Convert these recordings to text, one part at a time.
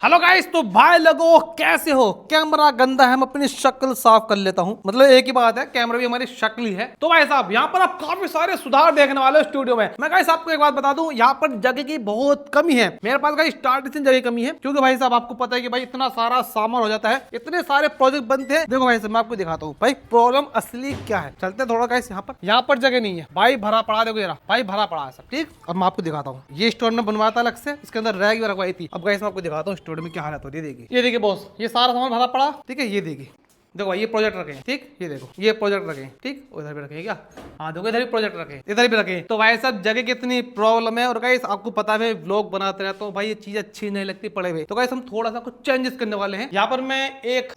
Hello guys, तो भाई लोगों कैसे हो। कैमरा गंदा है, मैं अपनी शक्ल साफ कर लेता हूँ। मतलब एक ही बात है, कैमरा भी हमारी शक्ल ही है। तो भाई साहब यहाँ पर आप काफी सारे सुधार देखने वाले हो स्टूडियो में। मैं गाइस आपको एक बात बता दूं, यहाँ पर जगह की बहुत कमी है। मेरे पास गाइस स्टार्टिंग से जगह कमी है, क्योंकि भाई साहब आपको पता है कि भाई इतना सारा सामान हो जाता है, इतने सारे प्रोजेक्ट बनते हैं। देखो भाई साहब मैं आपको दिखाता हूँ भाई प्रॉब्लम असली क्या है। चलते थोड़ा गाइस, यहाँ पर जगह नहीं है भाई, भरा पड़ा। देखो ये भाई भरा पड़ा है सब। ठीक, अब मैं आपको दिखाता हूँ। ये स्टोर में बनवाया था अलग से, इसके अंदर रैक भी रखवाई थी। अब गाइस मैं आपको दिखाता हूँ स्टोर में क्या हालत होती है। ये देखिए बॉस, ये सारा सामान भरा पड़ा। ठीक है, ये देखिए, देखो ये प्रोजेक्ट रखे हैं। ठीक, ये देखो ये प्रोजेक्ट रखे हैं। ठीक, उधर भी रखे क्या? हाँ देखो, इधर भी प्रोजेक्ट रखे, इधर भी रखे। तो भाई सब जगह की इतनी प्रॉब्लम है। और गाइस आपको पता है व्लॉग बनाते रहते हो भाई, ये चीज अच्छी नहीं लगती पड़े हुए। तो गाइस हम थोड़ा सा कुछ चेंजेस करने वाले हैं। यहाँ पर मैं एक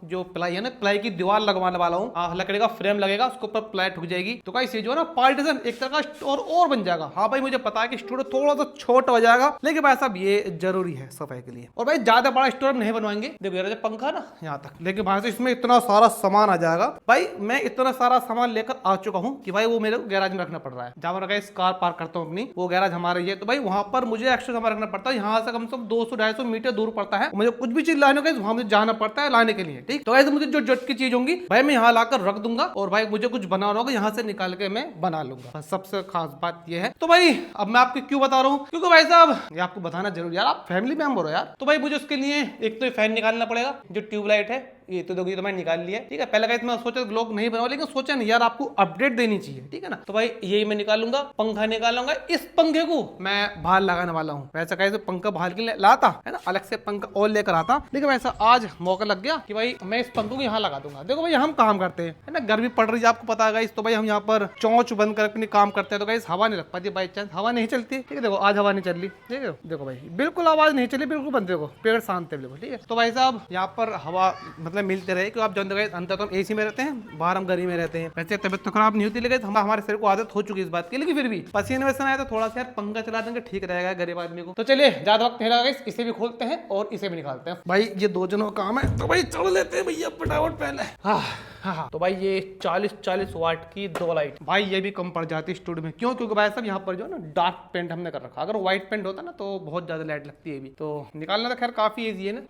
जो प्लाई है ना, प्लाई की दीवार लगवाने वाला हूँ। लकड़ी का फ्रेम लगेगा, उसके ऊपर प्लाई ठुक जाएगी। तो गाइस ये जो है ना पार्टीशन एक तरह का स्टोर और बन जाएगा। हाँ भाई मुझे पता है कि स्टोर थोड़ा सा छोटा हो जाएगा, लेकिन भाई साहब ये जरूरी है सफाई के लिए। और भाई ज्यादा बड़ा स्टोर नहीं बनवाएंगे। देखो यार पंखा ना यहाँ तक, लेकिन भाई साहब इसमें इतना सारा सामान आ जाएगा। भाई मैं इतना सारा सामान लेकर आ चुका हूँ कि भाई वो मेरे गैराज में रखना पड़ रहा है। जहाँ मैं कार पार्क करता हूँ अपनी, वो गैराज हमारा ही है। तो भाई वहां पर मुझे एक्स्ट्रा सामान रखना पड़ता है। यहाँ से कम से कम 200-250 मीटर दूर पड़ता है। मुझे कुछ भी चीज लाने का वहां मुझे जाना पड़ता है लाने के लिए। ठीक, तो ऐसे मुझे जो जरूरत की चीज होंगी भाई मैं यहाँ लाकर रख दूंगा। और भाई मुझे कुछ बनाना होगा यहाँ से निकाल के मैं बना लूंगा। सबसे खास बात ये है। तो भाई अब मैं आपको क्यों बता रहा हूँ, क्योंकि भाई साहब ये आपको बताना जरूर यार, आप फैमिली मेंबर हो यार। तो भाई मुझे उसके लिए एक तो फैन निकालना पड़ेगा, जो ट्यूबलाइट है ये तो देखो, ये तो मैंने निकाल लिया। ठीक है, पहले गाइस मैं सोचा ब्लॉग नहीं बनाऊं, लेकिन सोचा नहीं यार आपको अपडेट देनी चाहिए। ठीक है ना, तो भाई यही मैं निकालूंगा। पंखा निकालूंगा, इस पंखे को मैं बाहर लगाने वाला हूँ। वैसे गाइस पंखा बाहर के लिए लाता है ना, अलग से पंखा और लेकर आता, लेकिन वैसा आज मौका लग गया कि भाई मैं इस पंखे को यहाँ लगा दूंगा। देखो भाई हम काम करते हैं है ना, गर्मी पड़ रही है आपको पता है गाइस। तो भाई हम यहाँ पर चौंच बंद कर अपनी काम करते हैं। तो गाइस हवा नहीं लग पाती, बाई चांस हवा नहीं चलती। ठीक है, देखो आज हवा नहीं चल रही। ठीक है, देखो भाई बिल्कुल आवाज नहीं चली, बिल्कुल बंद। देखो पेड़ शांत है बिल्कुल। ठीक है, तो भाई साहब यहाँ पर हवा मतलब मिलते रहे, क्योंकि आप अंदर तो हम एसी में रहते हैं, बाहर हम गर्मी में रहते हैं। वैसे तबियत तो खराब नहीं होती, लेकिन हमारे शरीर को आदत हो चुकी है इस बात की। लेकिन फिर भी पसीने वैसे आए तो थोड़ा सा यार पंखा चला देंगे ठीक रहेगा गरीब आदमी को। तो चलिए ज्यादा वक्त नहीं लगा, इसे भी खोलते हैं और इसे भी निकालते हैं। भाई ये दो जनों का काम है, तो भाई चढ़ लेते हैं भैया फटाफट पहले। हाँ, तो भाई ये 40-40 वाट की 2 लाइट, भाई ये भी कम पड़ जाती है स्टूडियो में। क्यों? क्योंकि भाई साहब यहाँ पर जो है ना डार्क पेंट हमने कर रखा। अगर व्हाइट पेंट होता ना तो बहुत ज्यादा लाइट लगती है। भी तो निकालना तो खैर काफी ईजी है ना।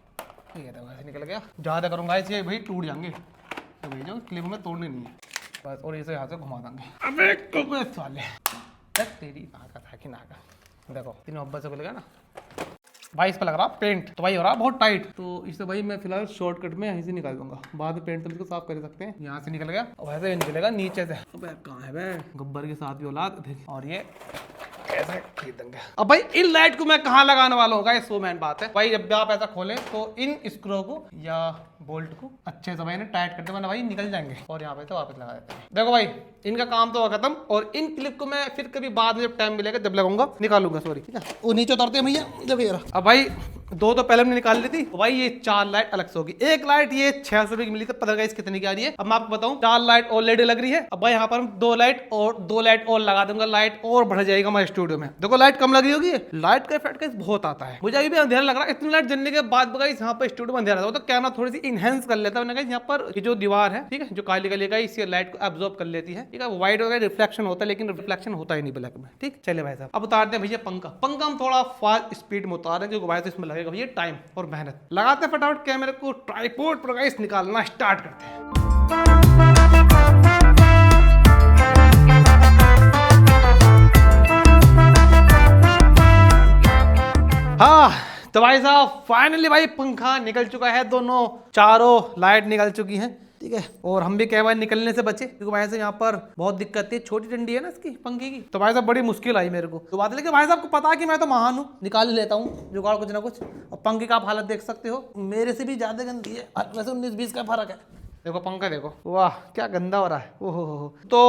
ठीक है, तो निकल गया। ज्यादा करूंगा इसे भाई टूट जाएंगे, तो भाई जो क्लिप में तोड़ने नहीं है बस। और इसे यहाँ से घुमा देंगे। अबे कबे साले, तेरी नाका था कि नाका। देखो 3 नवंबर से खुलेगा ना भाई, इस पर लग रहा पेंट, तो भाई हो रहा बहुत टाइट। तो इसे भाई मैं फिलहाल शॉर्टकट में यहीं से निकाल दूंगा। बाद में पेंट तो इसको साफ कर सकते हैं। यहाँ से निकल गया और वैसे निकलेगा नीचे से। अबे कहाँ है बे गब्बर के साथ भी औलाद। और ये ऐसा खरीद देंगे। अब भाई इन लाइट को मैं कहाँ लगाने वाला होगा, ये सो मैन बात है भाई। जब भी आप ऐसा खोलें तो इन स्क्रू को या बोल्ट को अच्छे से भाई ने टाइट करते वरना भाई निकल जाएंगे। और यहाँ पे तो वापस लगा देते हैं। देखो भाई इनका काम तो खत्म। और इन क्लिप को मैं फिर कभी बाद में जब टाइम मिलेगा जब लगाऊंगा निकालूंगा। सॉरी, ठीक है, वो नीचे उतरते हैं भैया। देखो यार अब भाई 2 तो पहले हमने निकाल ली थी। तो भाई ये 4 लाइट अलग से होगी। एक लाइट ये 600 रुपए की मिली थी, पता गाइस कितने की आ रही है। अब मैं आपको बताऊं, 4 लाइट ऑलरेडी लग रही है। अब भाई यहाँ पर हम 2 लाइट और 2 लाइट और लगा दूंगा। लाइट और बढ़ जाएगा हमारे स्टूडियो में। देखो लाइट कम लगी होगी, लाइट का इफेक्ट गाइस बहुत आता है। मुझे अभी भी अंधेरा लग रहा है। इतनी लाइट जलने के बाद गाइस यहाँ पर स्टूडियो में अंधेरा था, तो कैमरा थोड़ी सी इनहेंस कर लेता है। यहाँ पर ये जो दीवार है, ठीक है, जो काली काली का इसी लाइट को एब्जॉर्ब कर लेती है। ठीक है, व्हाइट वगैरह रिफ्लेक्शन होता है, लेकिन रिफ्लेक्शन होता ही नहीं ब्लैक में। ठीक, चले भाई साहब अब उतारते हैं भैया पंखा। पंखा हम थोड़ा फास्ट स्पीड में उतार रहे हैं, क्योंकि भाई तो इसमें लगेगा भैया टाइम और मेहनत। लगाते हैं फटाफट कैमरे को ट्राइपॉड पर गाइस, निकालना स्टार्ट करते हैं। हाँ तो भाई साहब फाइनली भाई पंखा निकल चुका है। दोनों चारों लाइट निकल चुकी हैं। ठीक है, और हम भी कई बार निकलने से बचे, क्योंकि भाई साहब यहाँ पर बहुत दिक्कत थी। छोटी डंडी है ना इसकी पंखे की, तो भाई साहब बड़ी मुश्किल आई मेरे को। तो बात है, लेकिन भाई साहब को पता है कि मैं तो महान हूँ, निकाल ही लेता हूँ जुगाड़ कुछ ना कुछ। और पंखे का आप हालत देख सकते हो, मेरे से भी ज्यादा गंदी है। वैसे 19-20 का फर्क है। देखो पंखा देखो, वाह क्या गंदा हो रहा है। ओहो। तो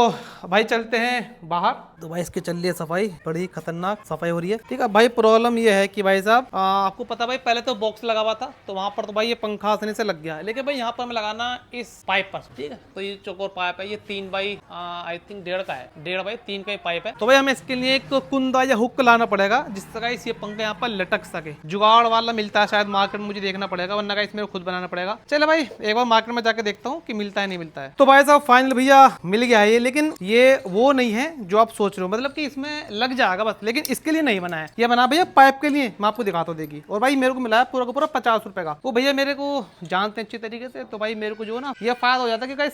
भाई चलते हैं बाहर। तो भाई इसकी चल रही है सफाई, बड़ी खतरनाक सफाई हो रही है। ठीक है भाई, प्रॉब्लम ये है कि भाई साहब आपको पता भाई पहले तो बॉक्स लगा हुआ था, तो वहां पर तो भाई ये पंखा आसानी से लग गया। लेकिन भाई यहाँ पर मैं लगाना इस पाइप पर। ठीक है, तो ये चौकोर पाइप है, ये 3 बाई आई थिंक 1.5 का है, 1.5 बाई 3 का पाइप है। तो भाई हमें इसके लिए एक कुंदा या हुक लाना पड़ेगा, जिस तरह ये पंखा यहाँ पर लटक सके। जुगाड़ वाला मिलता है शायद मार्केट में, मुझे देखना पड़ेगा, वरना इसमें खुद बनाना पड़ेगा। चलो भाई एक बार मार्केट में जाके देखता हूँ रहता हूँ कि मिलता है नहीं मिलता है। तो भाई साहब फाइनल भैया मिल गया है ये, लेकिन ये वो नहीं है जो आप सोच रहे हो, मतलब कि इसमें लग जाएगा बस, लेकिन इसके लिए नहीं बना है। ये बना भैया पाइप के लिए, मैं आपको दिखाता हूँ देखिए। और भाई मेरे को मिला है पूरा का पूरा 50 रुपए का। वो भैया मेरे को जानते हैं अच्छी तरीके से, तो भाई मेरे को जो है ना ये फायदा हो जाता है कि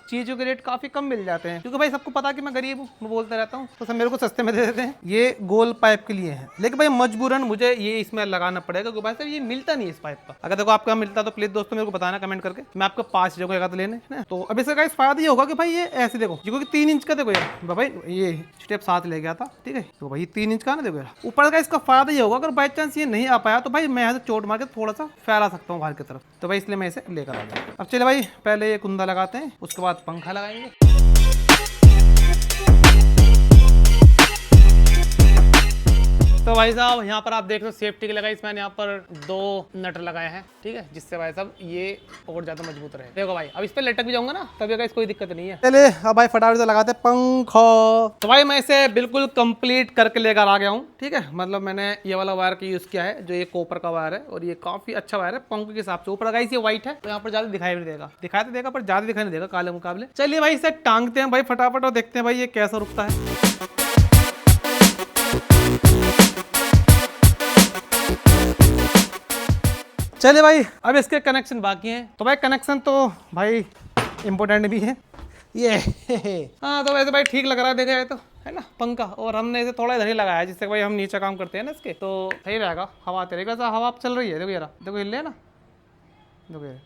चीजों के रेट काफी कम मिल जाते हैं, क्योंकि भाई सबको पता है कि मैं गरीब हूँ, मैं बोलता रहता हूँ, तो सब मेरे को सस्ते में दे देते हैं। ये गोल पाइप के लिए है, लेकिन भाई मजबूरन मुझे ये इसमें लगाना पड़ेगा, क्योंकि भाई साहब ये मिलता नहीं इस पाइप का। अगर देखो आपका मिलता तो प्लीज दोस्तों मेरे को बताना कमेंट करके, मैं आपको 5 जगह लेने ना। तो अब इसका गाइस फायदा ये होगा कि भाई ये ऐसे देखो, क्योंकि 3 इंच का देखो यार भाई, ये स्टेप साथ ले गया था, ठीक है, तो भाई 3 इंच का ना देखो यार ऊपर का। इसका फायदा ये होगा अगर बाई चांस ये नहीं आ पाया तो भाई मैं यहाँ से चोट मार के थोड़ा सा फैला सकता हूँ बाहर की तरफ, तो भाई इसलिए मैं इसे लेकर आ गया। अब चले भाई पहले ये कुंदा लगाते हैं, उसके बाद पंखा लगाएंगे। तो भाई साहब यहाँ पर आप देख रहे हो सेफ्टी के लगाई, इसमें यहाँ पर 2 नट लगाए हैं, ठीक है, जिससे भाई साहब ये और ज्यादा मजबूत रहे। देखो भाई अब इस पे लटक भी जाऊंगा ना तभी गाइस कोई दिक्कत नहीं है। चले अब भाई फटाफट से लगाते हैं पंखा। तो भाई मैं इसे बिल्कुल कंप्लीट करके लेकर आ गया हूँ, ठीक है, मतलब मैंने ये वाला वायर का यूज किया है जो ये कॉपर का वायर है, और ये काफी अच्छा वायर है पंखे के हिसाब से। ऊपर गाइस ये व्हाइट है तो यहाँ पर ज्यादा दिखाई भी नहीं देगा, दिखाई तो देगा पर ज्यादा दिखाई नहीं देगा काले मुकाबले। चलिए भाई इसे टांगते हैं भाई फटाफट और देखते हैं भाई ये कैसा रुकता है। चलिए भाई अब इसके कनेक्शन बाकी हैं, तो भाई कनेक्शन तो भाई इम्पोर्टेंट भी है ये हाँ, तो वैसे भाई ठीक लग रहा है देखा जाए तो, है ना पंखा। और हमने इसे थोड़ा इधर ही लगाया है जिससे भाई हम नीचे काम करते हैं ना इसके, तो सही रहेगा, हवा आती रहेगा। हवा चल रही है देखो यार, देखो हिल रही है ना, देखो ये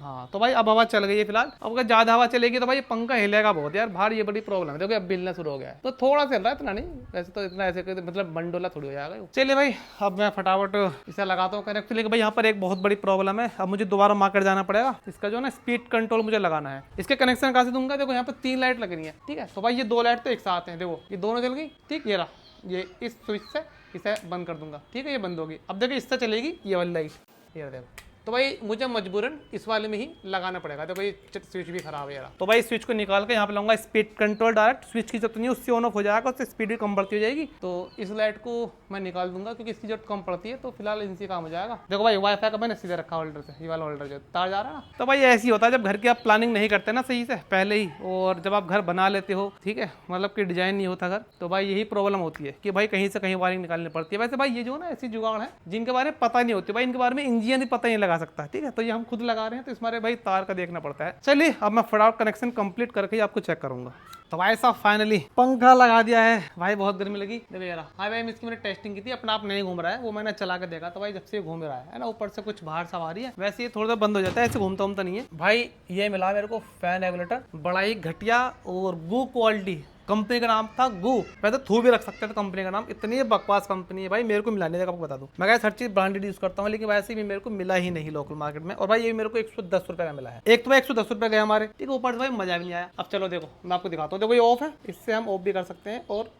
हाँ। तो भाई अब हवा चल गई है फिलहाल, अब अगर ज्यादा हवा चलेगी तो भाई पंखा हिलेगा बहुत यार बाहर, ये बड़ी प्रॉब्लम है। देखो अब बिलना शुरू हो गया है, तो थोड़ा सा हिल रहा है, इतना नहीं, वैसे तो इतना ऐसे मतलब मंडोला थोड़ी हो जाएगा। चलिए भाई अब मैं फटाफट इसे लगाता हूँ कनेक्ट। लेकिन भाई यहाँ पर एक बहुत बड़ी प्रॉब्लम है, अब मुझे दोबारा मार्केट जाना पड़ेगा, इसका जो है ना स्पीड कंट्रोल मुझे लगाना है। इसके कनेक्शन कहाँ से दूंगा, देखो यहाँ पर 3 लाइट लग रही है, ठीक है, तो भाई ये 2 लाइट तो एक साथ हैं, देखो ये दोनों चल गई, ठीक, ये रहा, ये इस स्विच से इसे बंद कर दूंगा, ठीक है, ये बंद होगी। अब देखो इससे चलेगी ये वाली लाइट, ये देखो, तो भाई मुझे मजबूरन इस वाले में ही लगाना पड़ेगा। तो भाई स्विच भी खराब है यार, तो भाई स्विच को निकाल के यहाँ पे लाऊंगा स्पीड कंट्रोल, डायरेक्ट स्विच की जरूरत नहीं है, उससे ऑन ऑफ हो जाएगा, उससे स्पीड भी कम बढ़ती हो जाएगी। तो इस लाइट को मैं निकाल दूंगा क्योंकि इसकी जरूरत कम पड़ती है, तो फिलहाल इनसे काम हो जाएगा। देखो भाई वाईफाई का मैंने सीधे रखा होल्डर से, ये वाला होल्डर जो तार जा रहा है ना, तो भाई ऐसी होता है जब घर की आप प्लानिंग नहीं करते ना सही से पहले ही, और जब आप घर बना लेते हो, ठीक है, मतलब कि डिजाइन नहीं होता घर, तो भाई यही प्रॉब्लम होती है कि भाई कहीं से कहीं वायरिंग निकालनी पड़ती है। वैसे भाई ये जो ना ऐसी जुगाड़ है जिनके बारे में पता नहीं होती, भाई इनके बारे में इंजीनियर भी पता नहीं लगा सकता, ठीक है, तो हम खुद लगा रहे हैं तो इसमें भाई तार का देखना पड़ता है। चलिए अब मैं फटाफट कनेक्शन कंप्लीट करके आपको चेक करूंगा। तो भाई साहब फाइनली पंखा लगा दिया है भाई, बहुत गर्मी लगी देखो यार। हाँ भाई इसकी मैंने टेस्टिंग की थी, अपना आप नहीं घूम रहा है, वो मैंने चला के देखा, तो भाई जब से घूम रहा है ना, ऊपर से कुछ बाहर से आ रही है, वैसे ये थोड़ा सा बंद हो जाता है, ऐसे घूमता नहीं है भाई। ये मिला मेरे को फैन रेगुलेटर, बड़ा ही घटिया और गू क्वालिटी, कंपनी का नाम था गू, वैसे थू भी रख सकते थे कंपनी का नाम, इतनी बकवास कंपनी है भाई, मेरे को मिला नहीं था, आपको बता दूं। मैं हर चीज ब्रांडेड यूज करता हूँ, लेकिन वैसे भी मेरे को मिला ही नहीं लोकल मार्केट में। और भाई ये मेरे को 110 रुपए का मिला है, एक तो भाई 110 रुपए गए हमारे, ठीक है, ऊपर से भाई मजा भी नहीं आया। अब चलो देखो मैं आपको दिखाता हूँ, देखो ये ऑफ है, इससे हम ऑफ भी कर सकते हैं और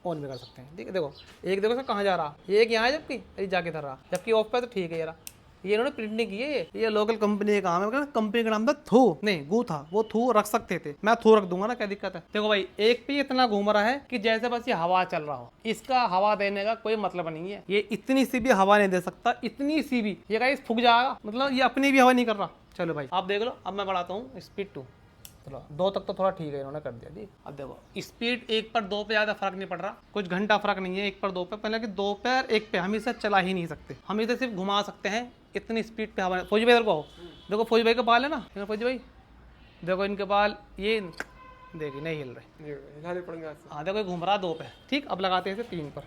ऑन भी कर सकते हैं, ठीक है, देखो एक देखो सर कहाँ जा रहा, एक यहाँ है जबकि जाके धर रहा, जबकि ऑफ पे तो ठीक है यार। ये इन्होंने प्रिंट नहीं की, ये लोकल कंपनी का काम है, कंपनी का नाम था थू, नहीं गू था, वो थू रख सकते थे, मैं थू रख दूंगा ना, क्या दिक्कत है। देखो भाई एक पे इतना घूम रहा है कि जैसे बस ये हवा चल रहा हो, इसका हवा देने का कोई मतलब नहीं है, ये इतनी सी भी हवा नहीं दे सकता, इतनी सी भी, ये गाइस फूक जाएगा, मतलब ये अपनी भी हवा नहीं कर रहा। चलो भाई आप देख लो, अब मैं बढ़ाता हूँ स्पीड 2, चलो 2 तक तो थोड़ा ठीक है, इन्होंने कर दिया जी। अब देखो स्पीड 1 पर 2 पे ज्यादा फर्क नहीं पड़ रहा, कुछ घंटा फर्क नहीं है 1 पर 2 पे, पहले कि 2 पर 1 पे हम इसे चला ही नहीं सकते, हम इसे सिर्फ घुमा सकते हैं, इतनी स्पीड पे हवा। फौजी भाई इधर को देखो, फौजी भाई का बाल है ना, फौजी भाई देखो इनके बाल, ये देखिए नहीं हिल रहे, हिलाने पड़ेंगे। हाँ देखो घूम रहा 2 पे, ठीक, अब लगाते हैं इसे 3 पर,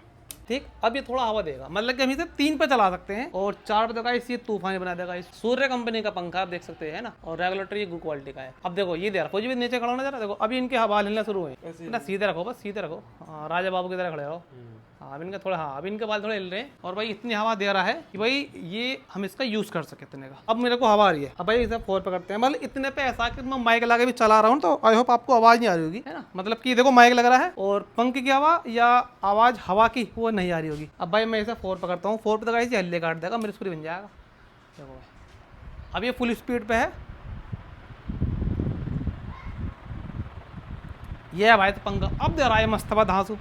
ठीक, अब ये थोड़ा हवा देगा, मतलब कि हम इसे 3 पे चला सकते हैं, और 4 पे देगा इसे तूफानी बना देगा। इस सूर्य कंपनी का पंखा आप देख सकते हैं ना, और रेगुलेटर ये गुड क्वालिटी का है। अब देखो ये दे रहा, फौजी भी नीचे खड़ा होना जरा, देखो अभी इनके हवा हिलना शुरू हुए ना, सीधे रखो बस, सीधे रखो, राजा बाबू की तरह खड़े रहो। हाँ अब इनका थोड़ा, हाँ अब इनके बाल थोड़े हिल रहे हैं, और भाई इतनी हवा दे रहा है कि भाई ये हम इसका यूज कर सके इतने का। अब मेरे को हवा आ रही है, अब भाई इसे 4 पे करते हैं, मतलब इतने पे ऐसा कि मैं माइक लगा के भी चला रहा हूँ, तो आई होप आपको आवाज नहीं आ रही होगी, है ना, मतलब कि देखो माइक लग रहा है और पंखे की हवा या आवाज हवा की वो नहीं आ रही होगी। अब भाई मैं इसे 4 पे करता हूँ, 4 पे तक ऐसे हल्ले काट देगा, मेरे स्पीड बन जाएगा। देखो अब ये फुल स्पीड पे है, ये है भाई तो पंखा अब दे रहा है मस्तबा धांसू,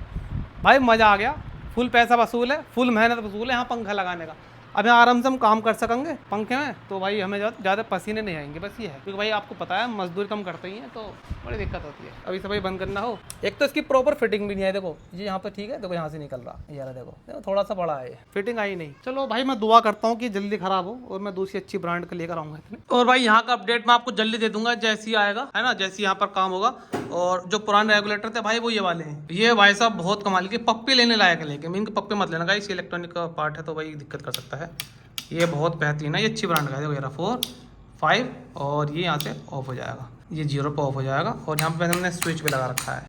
भाई मजा आ गया, फुल पैसा वसूल है, फुल मेहनत वसूल है यहाँ पंखा लगाने का। अब यहाँ आराम से हम काम कर सकेंगे पंखे में, तो भाई हमें ज़्यादा पसीने नहीं आएंगे, बस ये है। क्योंकि भाई आपको पता है मजदूरी कम करते ही हैं तो बड़ी दिक्कत होती है। अभी से भाई बंद करना हो, एक तो इसकी प्रॉपर फिटिंग भी नहीं है। देखो ये यहाँ पे ठीक है, देखो यहाँ से निकल रहा है यार, देखो थोड़ा सा बड़ा है, फिटिंग आई नहीं। चलो भाई मैं दुआ करता हूँ कि जल्दी खराब हो और मैं दूसरी अच्छी ब्रांड का लेकर आऊंगा इतने। और भाई यहाँ का अपडेट मैं आपको जल्दी दे दूंगा जैसे ही आएगा, है ना, जैसे यहाँ पर काम होगा। और जो पुराने रेगुलेटर थे भाई वो ये वाले हैं। ये भाई साहब बहुत कमाल के पप्पी लेने लायक है, लेकिन इनके पप्पी मत लेना गाइस, इलेक्ट्रॉनिक का पार्ट है तो भाई दिक्कत कर सकता है। ये बहुत बेहतरीन है, ये अच्छी ब्रांड का है। देखो 4, 5 और ये यहाँ से ऑफ हो जाएगा, ये 0 पे ऑफ हो जाएगा। और यहाँ पे हमने स्विच भी लगा रखा है।